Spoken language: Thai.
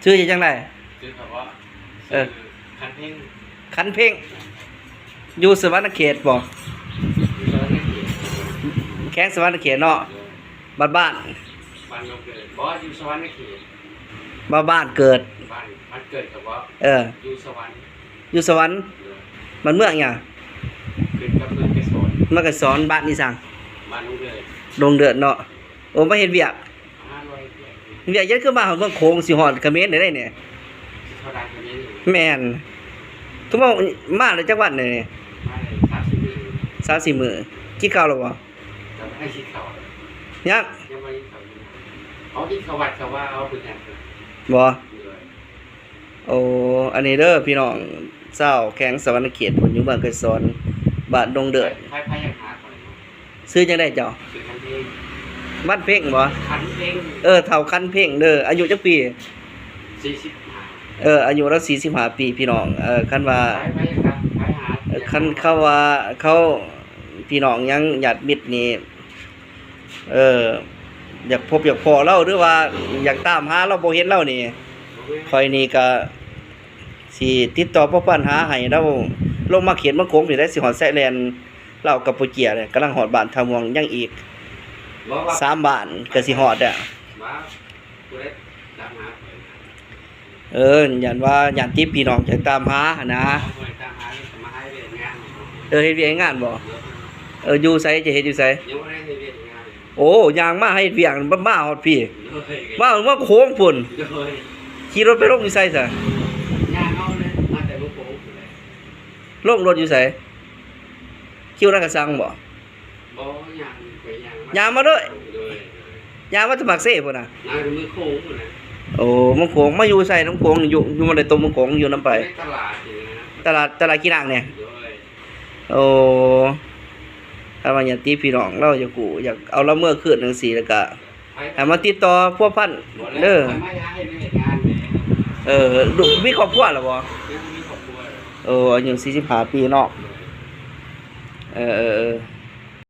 ชื่อจังได๋คือคำว่าคันเพ่งคันเพ่งอยู่สวรรณเขตบ่แข้งสวรรณเขตเนาะบ้านบ้านเราเกิดบ่อยู่สวรรค์เขตบ้านเกิดบ้านเกิดกับว่าอยู่สวรรค์อยู่สวรรค์มันเมืองหยังเกิดกับเมืองไกรสอนมันก็สอนบ้านนี่สั่งบ้านดงเดือดเนาะโอ้มาเฮ็ดเวียกเวียกยันคือมาของเมืองโขงสิฮอดเขมรได้เนี่ยแม่นทุกมื้อมาเลยจักวันนี่3-4 มื้อกินข้าวแล้วบ่จะให้คิดข้าวยังไม่กินข้าวเขาคิดข้าววัดเขาว่าเอาเป็นอย่างบ่โอ้อันนี้เด้อพี่น้องเจ้าแข้งสวรรณเขตเพิ่นอยู่บ้านไกรสอนบ้านดงเดือดไผยังหาก่อนซื้อจังได๋เจ้าซื้อคันเพ่งบ้านเพ่งบ่คันเพ่งเฒ่าคันเพ่งเด้ออายุจักปี45อายุเรา45ปีพี่น้องคันว่าไผยังหาคันเขาว่าเขาพี่น้องยังญาติมิตรนี่อยากพบอยากพอเราหรือว่าอยากตามหาเราบ่เห็นเรานี่ข่อยนี่ก็สิติดต่อพ่อปัญหาให้เราลงมาเขียนมาโค้งนี่ได้สิฮอดไซแลนด์ลาวกัมพูเชียเนี่ยกำลังฮอดบ้านทาม่วงยังอีก3บ้านก็สิฮอดอ่ะยันว่าญาติพี่น้องจะตามหานะเฮ็ดเวียกงานบ่อยู่ไสจะเฮ็ดอยู่ไสโอ้ย่างมาให้เวียกมาฮอดพี่มาโค้งพุ่นขี่รถไปลงอยู่ไสซะย่างเอาเลยมาแต่ลูกโป่งลงรถอยู่ไสคิวนักกระสังบ่ย่างไปย่างมาเด้ย่างมาสมัครเซ่พุ่นน่ะย่างมือโค้งพุ่นน่ะโอ้มังโขงมาอยู่ไสน้ำโขงอยู่มาได้ตรงมังโขงอยู่นำไปตลาดนี่นะตลาดกี่นางเนี่ยโอ้ถ้าว่าญาติพี่น้องเราอยากเอาละเมื่อคืนจังซี่แล้วก็ให้มาติดต่อพวกพันเด้อลูกมีครอบครัวแล้วบ่อายุ45ปีเนาะ